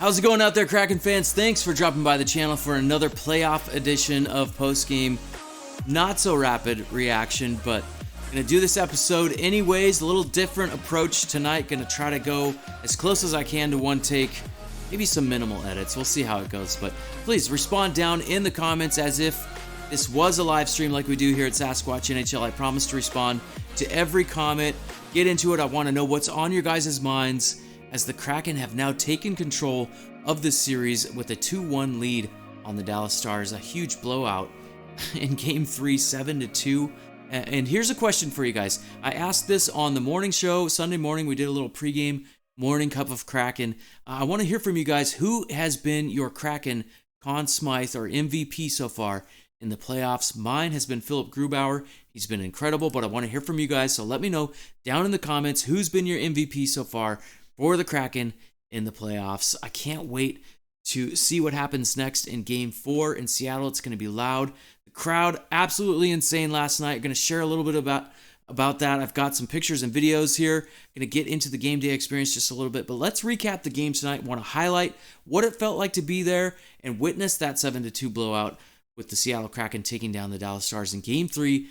How's it going out there, Kraken fans? Thanks for dropping by the channel for another playoff edition of Postgame. Not so rapid reaction, but gonna do this episode anyways. A little different approach tonight. Gonna try to go as close as I can to one take. Maybe some minimal edits. We'll see how it goes. But please respond down in the comments as if this was a live stream like we do here at Sasquatch NHL. I promise to respond to every comment. Get into it. I want to know what's on your guys' minds as the Kraken have now taken control of this series with a 2-1 lead on the Dallas Stars. A huge blowout in Game 3, 7-2. And here's a question for you guys. I asked this on the morning show, Sunday morning. We did a little pregame morning cup of Kraken. I want to hear from you guys. Who has been your Kraken Conn Smythe or MVP so far in the playoffs? Mine has been Philip Grubauer. He's been incredible, but I want to hear from you guys. So let me know down in the comments who's been your MVP so far for the Kraken in the playoffs. I can't wait to see what happens next in Game 4 in Seattle. It's going to be loud. The crowd, absolutely insane last night. I'm going to share a little bit about that. I've got some pictures and videos here. Going to get into the game day experience just a little bit, but let's recap the game tonight. I want to highlight what it felt like to be there and witness that 7-2 blowout with the Seattle Kraken taking down the Dallas Stars in Game 3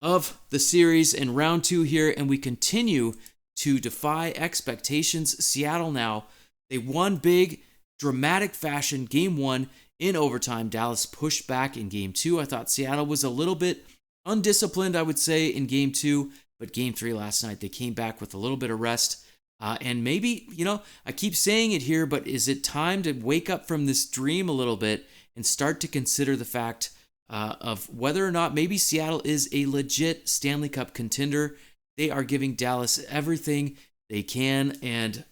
of the series in round 2 here, and we continue to defy expectations. Seattle now, they won big, dramatic fashion, Game 1 in overtime. Dallas pushed back in Game 2. I thought Seattle was a little bit undisciplined, I would say, in Game 2, but Game 3 last night, they came back with a little bit of rest. And maybe, I keep saying it here, but is it time to wake up from this dream a little bit and start to consider the fact of whether or not maybe Seattle is a legit Stanley Cup contender? They are giving Dallas everything they can, and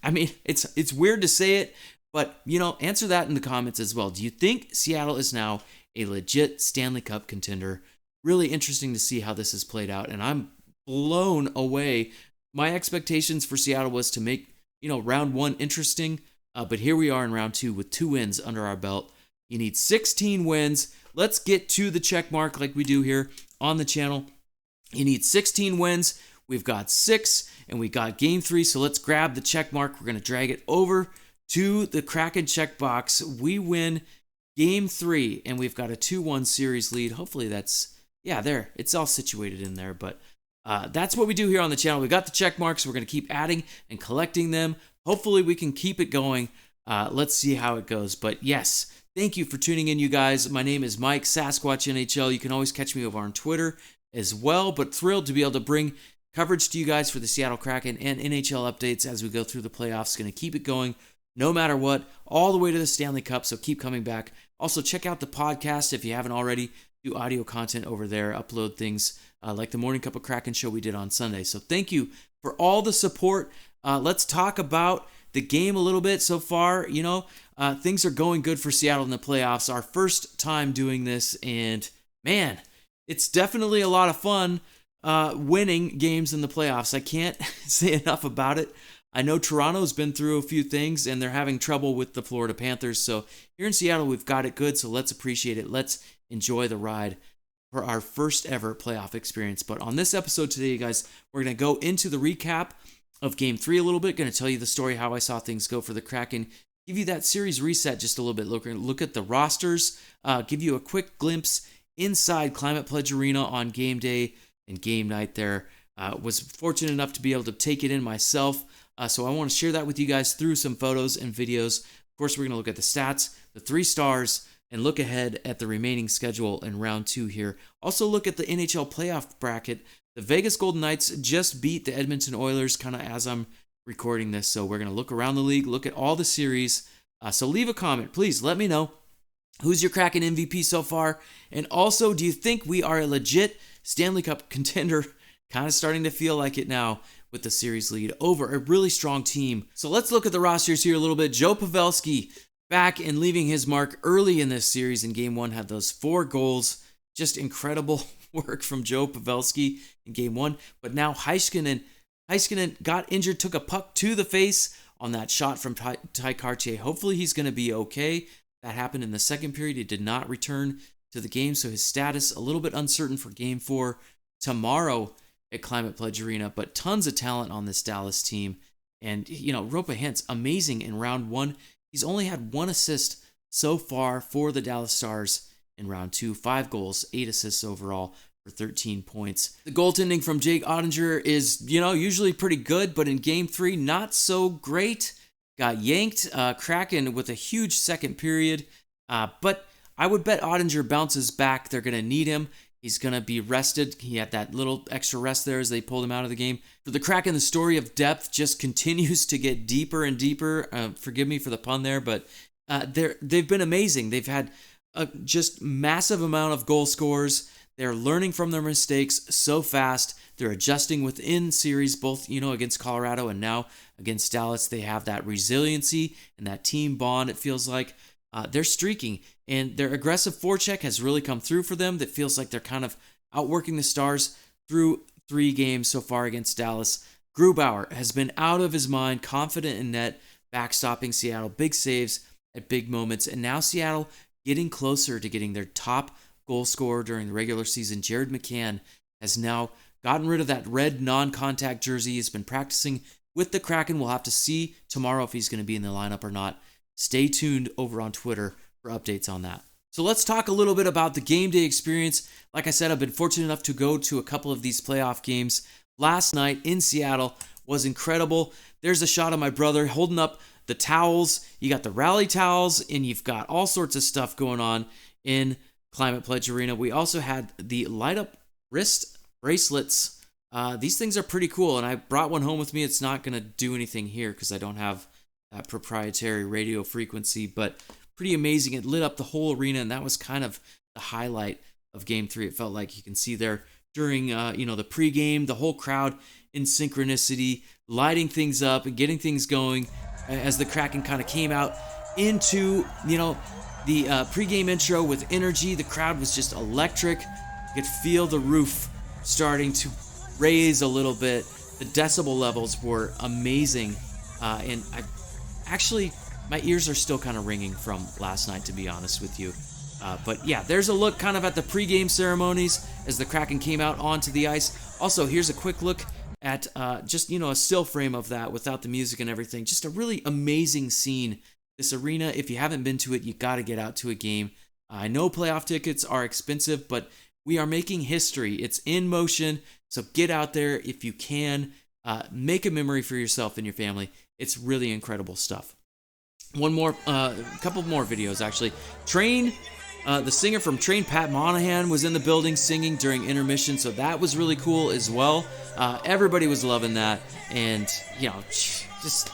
I mean, it's weird to say it, but, answer that in the comments as well. Do you think Seattle is now a legit Stanley Cup contender? Really interesting to see how this has played out, and I'm blown away. My expectations for Seattle was to make, round 1 interesting, but here we are in round 2 with 2 wins under our belt. You need 16 wins. Let's get to the check mark like we do here on the channel. You need 16 wins. We've got 6, and we got Game 3, so let's grab the check mark. We're going to drag it over to the Kraken checkbox. We win Game 3, and we've got a 2-1 series lead. Hopefully that's, there. It's all situated in there, but that's what we do here on the channel. We got the check marks. We're going to keep adding and collecting them. Hopefully we can keep it going. Let's see how it goes. But yes, thank you for tuning in, you guys. My name is Mike, Sasquatch NHL. You can always catch me over on Twitter as well, but thrilled to be able to bring coverage to you guys for the Seattle Kraken and NHL updates as we go through the playoffs. Going to keep it going no matter what, all the way to the Stanley Cup, so keep coming back. Also, check out the podcast if you haven't already. Do audio content over there, upload things like the Morning Cup of Kraken show we did on Sunday. So thank you for all the support. Let's talk about the game a little bit so far. Things are going good for Seattle in the playoffs. Our first time doing this, and man, it's definitely a lot of fun winning games in the playoffs. I can't say enough about it. I know Toronto's been through a few things, and they're having trouble with the Florida Panthers. So here in Seattle, we've got it good, so let's appreciate it. Let's enjoy the ride for our first ever playoff experience. But on this episode today, you guys, we're going to go into the recap of Game 3 a little bit. Going to tell you the story, how I saw things go for the Kraken. Give you that series reset just a little bit. Look at the rosters. Give you a quick glimpse inside Climate Pledge Arena on game day and game night there. Was fortunate enough to be able to take it in myself. So I want to share that with you guys through some photos and videos. Of course, we're going to look at the stats, the 3 stars, and look ahead at the remaining schedule in round 2 here. Also look at the NHL playoff bracket. The Vegas Golden Knights just beat the Edmonton Oilers kind of as I'm recording this. So we're going to look around the league, look at all the series. So leave a comment. Please let me know who's your Kraken MVP so far. And also, do you think we are a legit Stanley Cup contender? Kind of starting to feel like it now with the series lead over a really strong team. So let's look at the rosters here a little bit. Joe Pavelski back and leaving his mark early in this series in Game 1, had those 4 goals. Just incredible work from Joe Pavelski in Game 1. But now Heiskanen got injured, took a puck to the face on that shot from Ty Cartier. Hopefully he's going to be okay. That happened in the second period. He did not return to the game, so his status a little bit uncertain for Game 4 tomorrow at Climate Pledge Arena. But tons of talent on this Dallas team. And, Ropa Hintz, amazing in round one. He's only had 1 assist so far for the Dallas Stars in round 2. 5 goals, 8 assists overall for 13 points. The goaltending from Jake Ottinger is, usually pretty good, but in game 3, not so great. Got yanked. Kraken with a huge second period. But I would bet Ottinger bounces back. They're going to need him. He's going to be rested. He had that little extra rest there as they pulled him out of the game. For the Kraken, the story of depth just continues to get deeper and deeper. Forgive me for the pun there, but they've been amazing. They've had a just massive amount of goal scorers. They're learning from their mistakes so fast. They're adjusting within series, both, against Colorado and now against Dallas. They have that resiliency and that team bond, it feels like. They're streaking, and their aggressive forecheck has really come through for them. That feels like they're kind of outworking the Stars through 3 games so far against Dallas. Grubauer has been out of his mind, confident in net, backstopping Seattle. Big saves at big moments, and now Seattle getting closer to getting their top goal scorer during the regular season. Jared McCann has now gotten rid of that red non-contact jersey. He's been practicing with the Kraken. We'll have to see tomorrow if he's going to be in the lineup or not. Stay tuned over on Twitter for updates on that. So let's talk a little bit about the game day experience. Like I said, I've been fortunate enough to go to a couple of these playoff games. Last night in Seattle was incredible. There's a shot of my brother holding up the towels. You got the rally towels, and you've got all sorts of stuff going on in Climate Pledge Arena. We also had the light up wrist bracelets. These things are pretty cool, and I brought one home with me. It's not going to do anything here because I don't have that proprietary radio frequency, but pretty amazing. It lit up the whole arena, and that was kind of the highlight of Game 3. It felt like you can see there during, the pregame, the whole crowd in synchronicity, lighting things up and getting things going as the Kraken kind of came out into, the pregame intro with energy. The crowd was just electric. You could feel the roof starting to raise a little bit. The decibel levels were amazing, and Actually, my ears are still kind of ringing from last night, to be honest with you. But yeah, there's a look kind of at the pregame ceremonies as the Kraken came out onto the ice. Also, here's a quick look at just, a still frame of that without the music and everything. Just a really amazing scene. This arena, if you haven't been to it, you got to get out to a game. I know playoff tickets are expensive, but we are making history. It's in motion, so get out there if you can. Make a memory for yourself and your family. It's really incredible stuff. A couple more videos actually. Train, the singer from Train, Pat Monahan, was in the building singing during intermission, so that was really cool as well. Everybody was loving that, and just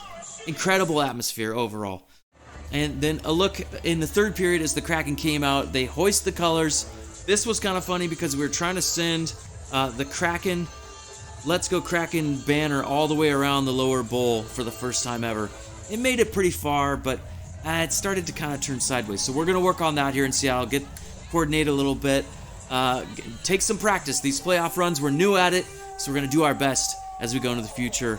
incredible atmosphere overall. And then a look in the third period as the Kraken came out. They hoist the colors. This was kind of funny because we were trying to send the Kraken Let's Go Kraken banner all the way around the lower bowl for the first time ever. It made it pretty far, but it started to kind of turn sideways. So we're going to work on that here in Seattle, get coordinated a little bit, take some practice. These playoff runs, we're new at it, so we're going to do our best as we go into the future.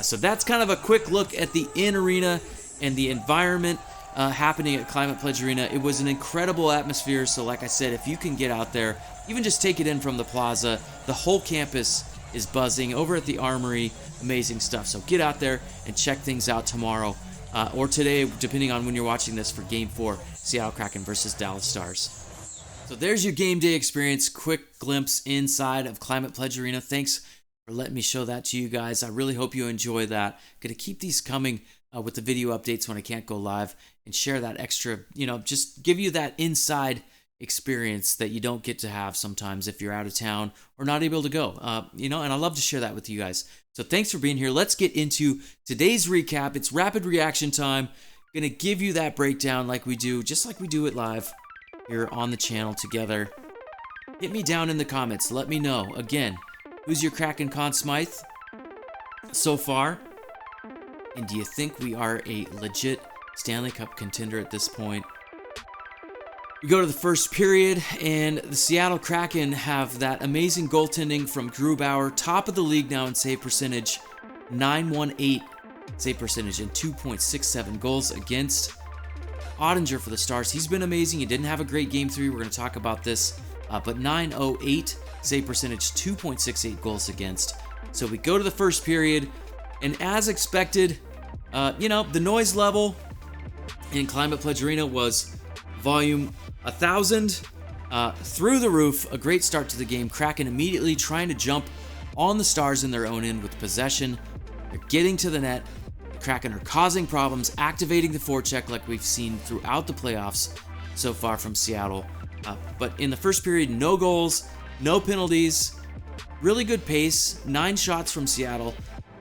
So that's kind of a quick look at the in-arena and the environment happening at Climate Pledge Arena. It was an incredible atmosphere, so like I said, if you can get out there, even just take it in from the plaza, the whole campus is buzzing. Over at the Armory, amazing stuff. So get out there and check things out tomorrow or today, depending on when you're watching this, for Game 4, Seattle Kraken versus Dallas Stars. So there's your game day experience. Quick glimpse inside of Climate Pledge Arena. Thanks for letting me show that to you guys. I really hope you enjoy that. Going to keep these coming with the video updates when I can't go live and share that extra, just give you that inside experience that you don't get to have sometimes if you're out of town or not able to go, and I love to share that with you guys. So thanks for being here. Let's get into today's recap. It's rapid reaction time. Gonna give you that breakdown like we do, just like we do it live here on the channel together. Hit me down in the comments. Let me know, again, who's your Kraken Conn Smythe so far? And do you think we are a legit Stanley Cup contender at this point? We go to the first period, and the Seattle Kraken have that amazing goaltending from Grubauer, top of the league now in save percentage, .918 save percentage and 2.67 goals against. Ottinger for the Stars, he's been amazing. He didn't have a great Game 3. We're going to talk about this, but .908 save percentage, 2.68 goals against. So we go to the first period. And as expected, the noise level in Climate Pledge Arena was volume 1,000 through the roof. A great start to the game. Kraken immediately trying to jump on the Stars in their own end with possession. They're getting to the net. The Kraken are causing problems, activating the forecheck like we've seen throughout the playoffs so far from Seattle. But in the first period, no goals, no penalties, really good pace, 9 shots from Seattle,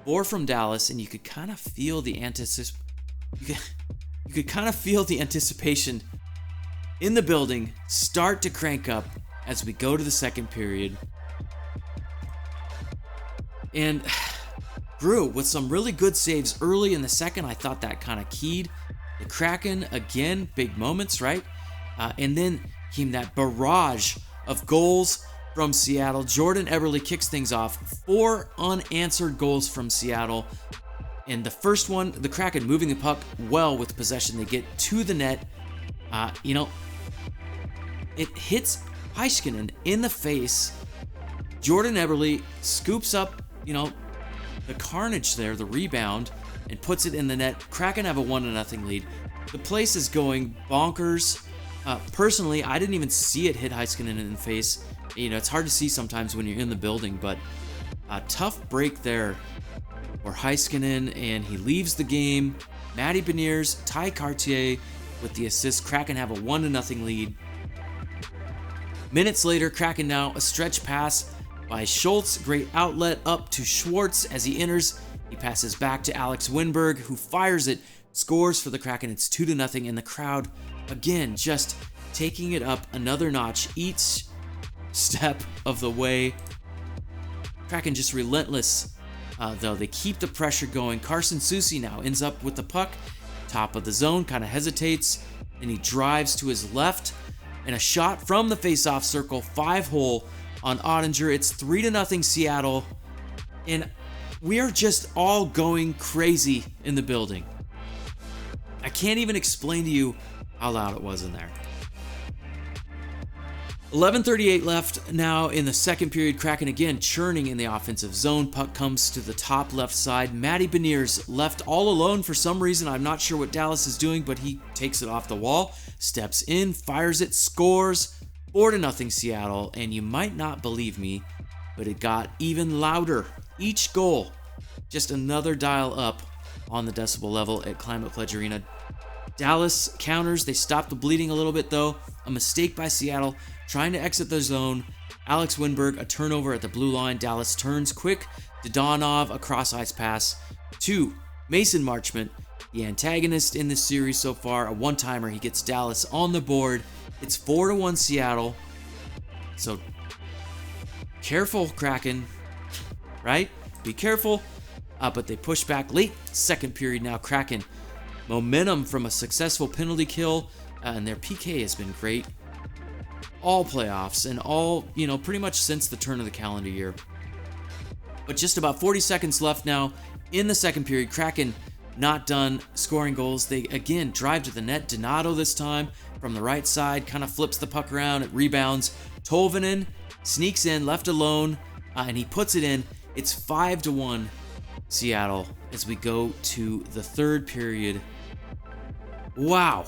4 from Dallas, and you could kind of feel the anticipation in the building start to crank up as we go to the second period. And Brew with some really good saves early in the second. I thought that kind of keyed the Kraken. Again, big moments, right? And then came that barrage of goals from Seattle. Jordan Eberle kicks things off. 4 unanswered goals from Seattle. And the first one, the Kraken moving the puck well with possession. They get to the net. It hits Heiskanen in the face. Jordan Eberle scoops up, the carnage there, the rebound, and puts it in the net. Kraken have a 1-0 lead. The place is going bonkers. Personally, I didn't even see it hit Heiskanen in the face. It's hard to see sometimes when you're in the building, but a tough break there for Heiskanen, and he leaves the game. Matty Beniers, Ty Cartier with the assist. Kraken have a 1-0 lead. Minutes later, Kraken now a stretch pass by Schultz. Great outlet up to Schwartz as he enters. He passes back to Alex Winberg, who fires it, scores for the Kraken. It's 2-0, and the crowd, again, just taking it up another notch each step of the way. Kraken just relentless, though. They keep the pressure going. Carson Soucy now ends up with the puck, top of the zone, kind of hesitates, and he drives to his left, and a shot from the face-off circle, 5-hole on Ottinger. It's 3-0 Seattle, and we are just all going crazy in the building. I can't even explain to you how loud it was in there. 11:38 left now in the second period. Kraken again churning in the offensive zone. Puck comes to the top left side. Matty Beniers left all alone for some reason. I'm not sure what Dallas is doing, but he takes it off the wall, steps in, fires it, scores. 4-0 Seattle, and you might not believe me, but it got even louder. Each goal, just another dial up on the decibel level at Climate Pledge Arena. Dallas counters. They stop the bleeding a little bit, though. A mistake by Seattle, trying to exit the zone. Alex Winberg, a turnover at the blue line. Dallas turns quick to Donov, a cross-ice pass to Mason Marchment, the antagonist in this series so far. A one-timer. He gets Dallas on the board. It's 4-1 Seattle. So careful, Kraken, right? Be careful. But they push back late second period now. Kraken momentum from a successful penalty kill, and their PK has been great all playoffs and all, pretty much since the turn of the calendar year. But just about 40 seconds left now in the second period. Kraken not done scoring goals. They again drive to the net. Donato this time from the right side, kind of flips the puck around. It rebounds. Tolvanen sneaks in, left alone, and he puts it in. It's 5-1 Seattle as we go to the third period. Wow.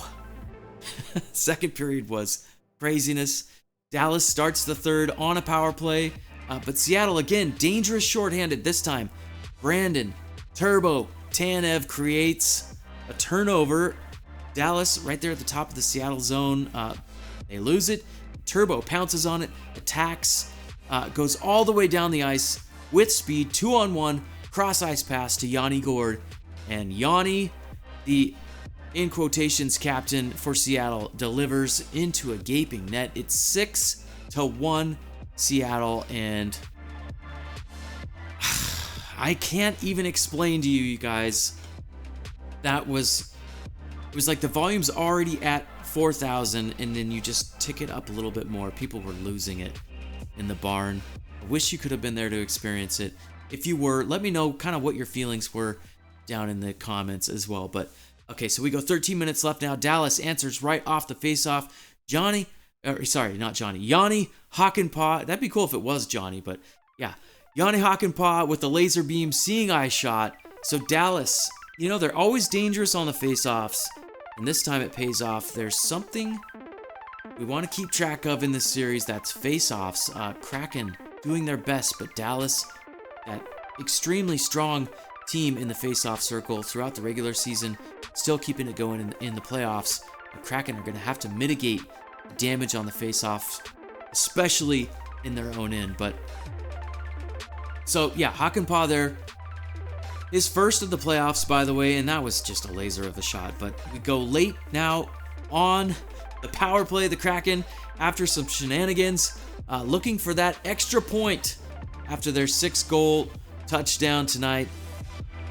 Second period was craziness. Dallas starts the third on a power play, but Seattle again, dangerous shorthanded this time. Brandon, Turbo, Tanev creates a turnover. Dallas right there at the top of the Seattle zone. They lose it. Turbo pounces on it, attacks, goes all the way down the ice with speed, 2-on-1, cross-ice pass to Yanni Gourde. And Yanni, the in quotations captain for Seattle, delivers into a gaping net. It's 6-1 Seattle, and I can't even explain to you guys. It was like the volume's already at 4,000, and then you just tick it up a little bit more. People were losing it in the barn. I wish you could have been there to experience it. If you were, let me know kind of what your feelings were down in the comments as well. But okay, so we go 13 minutes left now. Dallas answers right off the faceoff. Yanni Hakanpää. That'd be cool if it was Johnny, but yeah. Yanni Hakanpää with the laser beam seeing eye shot So Dallas, they're always dangerous on the faceoffs, and this time it pays off. There's something we want to keep track of in this series. That's faceoffs. Kraken doing their best, but Dallas, that extremely strong team in the faceoff circle throughout the regular season, still keeping it going in the playoffs. The Kraken are going to have to mitigate the damage on the faceoffs, especially in their own end. But so yeah, Hakanpää there. His first of the playoffs, by the way, and that was just a laser of a shot. But we go late now on the power play. The Kraken, after some shenanigans, looking for that extra point after their 6-goal touchdown tonight.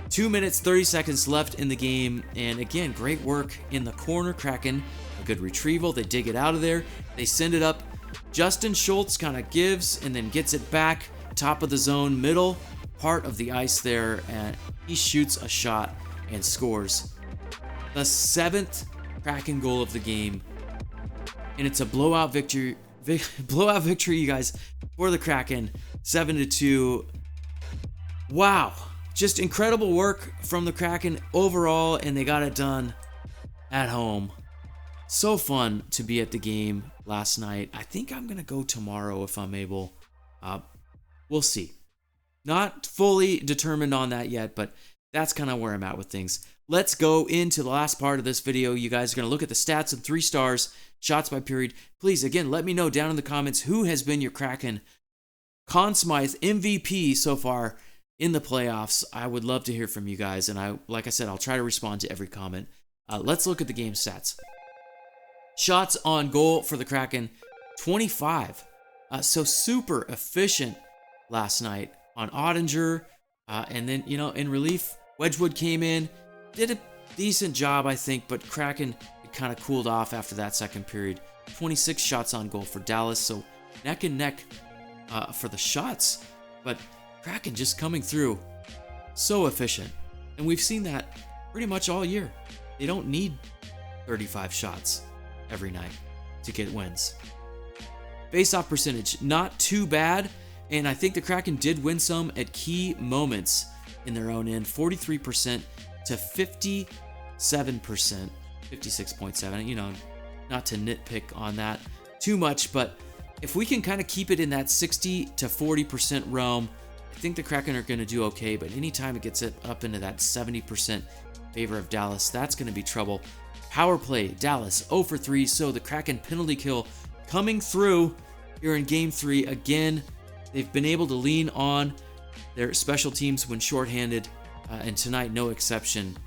2 minutes, 30 seconds left in the game. And again, great work in the corner. Kraken, a good retrieval. They dig it out of there. They send it up. Justin Schultz kind of gives and then gets it back. Top of the zone, middle part of the ice there, and he shoots a shot and scores the 7th Kraken goal of the game, and it's a blowout victory. Blowout victory, you guys, for the Kraken, 7-2. Wow, just incredible work from the Kraken overall, and they got it done at home. So fun to be at the game last night. I think I'm gonna go tomorrow if I'm able. We'll see. Not fully determined on that yet, but that's kind of where I'm at with things. Let's go into the last part of this video. You guys are going to look at the stats and 3 stars, shots by period. Please, again, let me know down in the comments who has been your Kraken Conn Smythe MVP so far in the playoffs. I would love to hear from you guys, and like I said, I'll try to respond to every comment. Let's look at the game stats. Shots on goal for the Kraken, 25. So super efficient last night on Ottinger, and then, in relief, Wedgwood came in, did a decent job, I think, but Kraken, it kind of cooled off after that second period. 26 shots on goal for Dallas, so neck and neck for the shots, but Kraken just coming through so efficient, and we've seen that pretty much all year. They don't need 35 shots every night to get wins. Face-off percentage, not too bad. And I think the Kraken did win some at key moments in their own end, 43% to 57%, 56.7. Not to nitpick on that too much, but if we can kind of keep it in that 60 to 40% realm, I think the Kraken are going to do okay. But anytime it gets it up into that 70% favor of Dallas, that's going to be trouble. Power play, Dallas 0 for 3. So the Kraken penalty kill coming through here in Game 3 again. They've been able to lean on their special teams when shorthanded, and tonight no exception.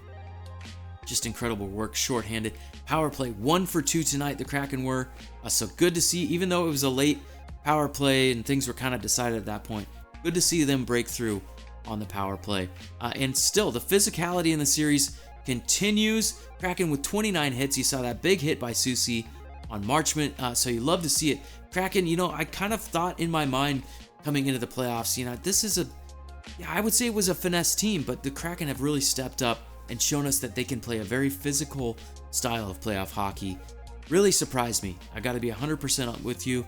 Just incredible work shorthanded. Power play 1 for 2 tonight, the Kraken were. So good to see, even though it was a late power play and things were kind of decided at that point, good to see them break through on the power play. And still, the physicality in the series continues. Kraken with 29 hits. You saw that big hit by Susie on Marchment, so you love to see it. Kraken, I kind of thought in my mind coming into the playoffs, this is I would say it was a finesse team, but the Kraken have really stepped up and shown us that they can play a very physical style of playoff hockey. Really surprised me. I got to be 100% with you.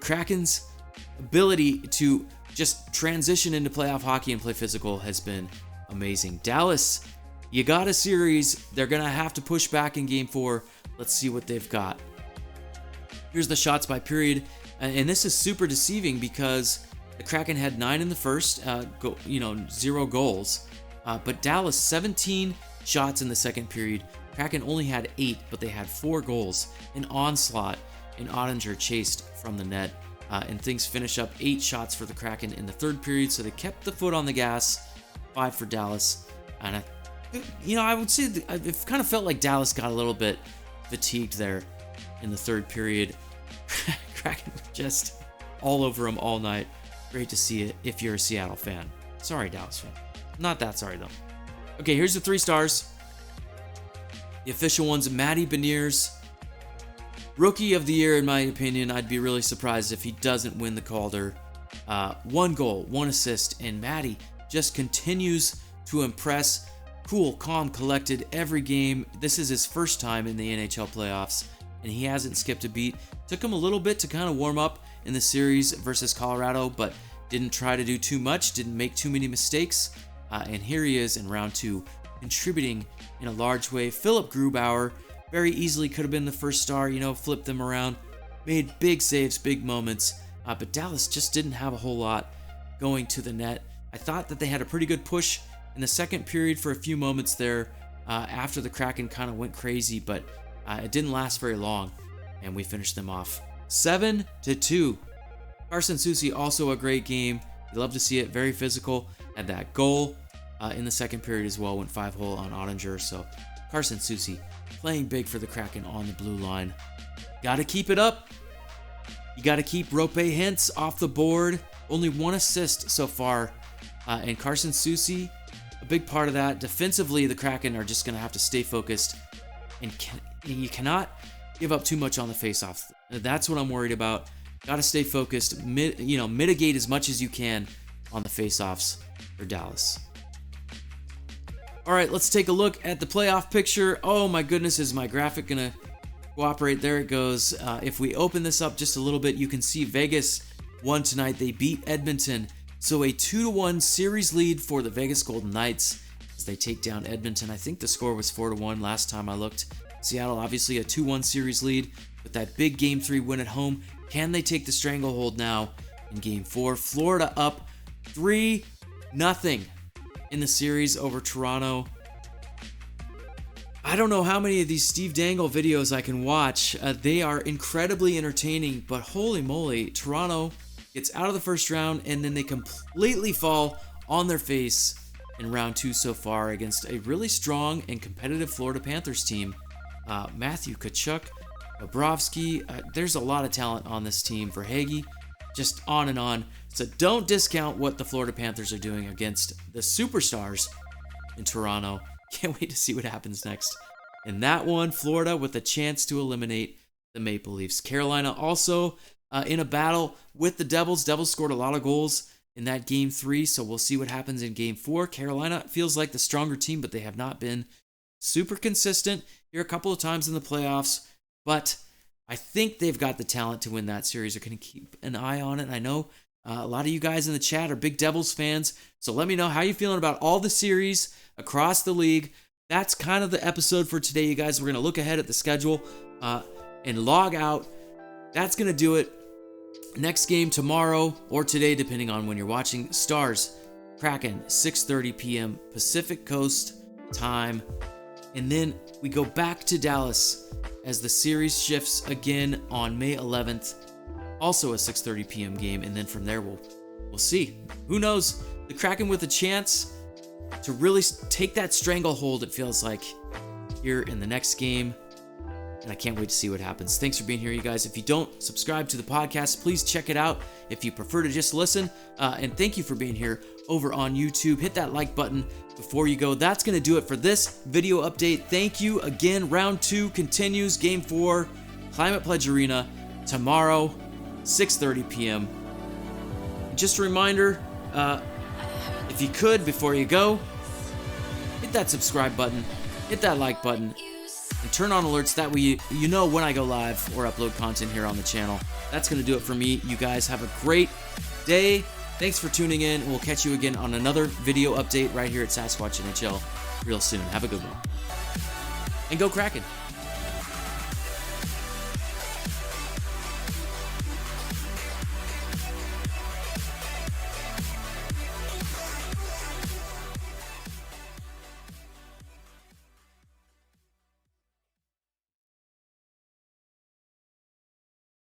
Kraken's ability to just transition into playoff hockey and play physical has been amazing. Dallas, you got a series. They're going to have to push back in Game 4. Let's see what they've got. Here's the shots by period. And this is super deceiving because the Kraken had 9 in the first, 0 goals. But Dallas, 17 shots in the second period. Kraken only had 8, but they had 4 goals. An onslaught, and Ottinger chased from the net. And things finish up 8 shots for the Kraken in the third period, so they kept the foot on the gas. 5 for Dallas. And, I would say it kind of felt like Dallas got a little bit fatigued there in the third period. Kraken just all over him all night. Great to see it if you're a Seattle fan. Sorry, Dallas fan. Not that sorry, though. Okay, here's the 3 stars. The official ones, Matty Beniers. Rookie of the year, in my opinion. I'd be really surprised if he doesn't win the Calder. 1 goal, 1 assist, and Matty just continues to impress. Cool, calm, collected every game. This is his first time in the NHL playoffs, and he hasn't skipped a beat. Took him a little bit to kind of warm up in the series versus Colorado, but didn't try to do too much, didn't make too many mistakes. And here he is in round 2, contributing in a large way. Philip Grubauer very easily could have been the first star, flipped them around, made big saves, big moments. But Dallas just didn't have a whole lot going to the net. I thought that they had a pretty good push in the second period for a few moments there after the Kraken kind of went crazy, but it didn't last very long, and we finished them off 7-2. Carson Soucy, also a great game. You love to see it. Very physical. Had that goal in the second period as well. Went 5-hole on Ottinger. So Carson Soucy playing big for the Kraken on the blue line. Got to keep it up. You got to keep Rope Hintz off the board. Only 1 assist so far. And Carson Soucy, a big part of that. Defensively, the Kraken are just going to have to stay focused. And you cannot give up too much on the faceoff. That's what I'm worried about. Got to stay focused. Mitigate as much as you can on the faceoffs for Dallas. All right, let's take a look at the playoff picture. Oh my goodness, is my graphic going to cooperate? There it goes. If we open this up just a little bit, you can see Vegas won tonight. They beat Edmonton. So a 2-1 series lead for the Vegas Golden Knights as they take down Edmonton. I think the score was 4-1 last time I looked. Seattle obviously a 2-1 series lead with that big Game 3 win at home. Can they take the stranglehold now in Game 4? Florida up 3-0 in the series over Toronto. I don't know how many of these Steve Dangle videos I can watch. They are incredibly entertaining, but holy moly, Toronto gets out of the first round and then they completely fall on their face in round 2 so far against a really strong and competitive Florida Panthers team. Matthew Tkachuk, Bobrovsky, there's a lot of talent on this team. For Hagee, just on and on. So don't discount what the Florida Panthers are doing against the superstars in Toronto. Can't wait to see what happens next. In that one, Florida with a chance to eliminate the Maple Leafs. Carolina also in a battle with the Devils. Devils scored a lot of goals in that Game 3, so we'll see what happens in Game 4. Carolina feels like the stronger team, but they have not been super consistent here a couple of times in the playoffs. But I think they've got the talent to win that series. They're going to keep an eye on it. I know a lot of you guys in the chat are big Devils fans, so let me know how you're feeling about all the series across the league. That's kind of the episode for today, you guys. We're going to look ahead at the schedule and log out. That's going to do it. Next game tomorrow or today, depending on when you're watching. Stars, Kraken, 6:30 p.m. Pacific Coast time. And then we go back to Dallas as the series shifts again on May 11th. Also a 6:30 p.m. game. And then from there, we'll see. Who knows? The Kraken with a chance to really take that stranglehold, it feels like, here in the next game. And I can't wait to see what happens. Thanks for being here, you guys. If you don't subscribe to the podcast, please check it out if you prefer to just listen. And thank you for being here over on YouTube. Hit that like button before you go. That's going to do it for this video update. Thank you again. Round 2 continues. Game 4, Climate Pledge Arena, tomorrow, 6:30 p.m. Just a reminder, if you could, before you go, hit that subscribe button, hit that like button, and turn on alerts. That way you know when I go live or upload content here on the channel. That's going to do it for me. You guys have a great day. Thanks for tuning in, and we'll catch you again on another video update right here at Sasquatch NHL real soon. Have a good one. And go Kraken.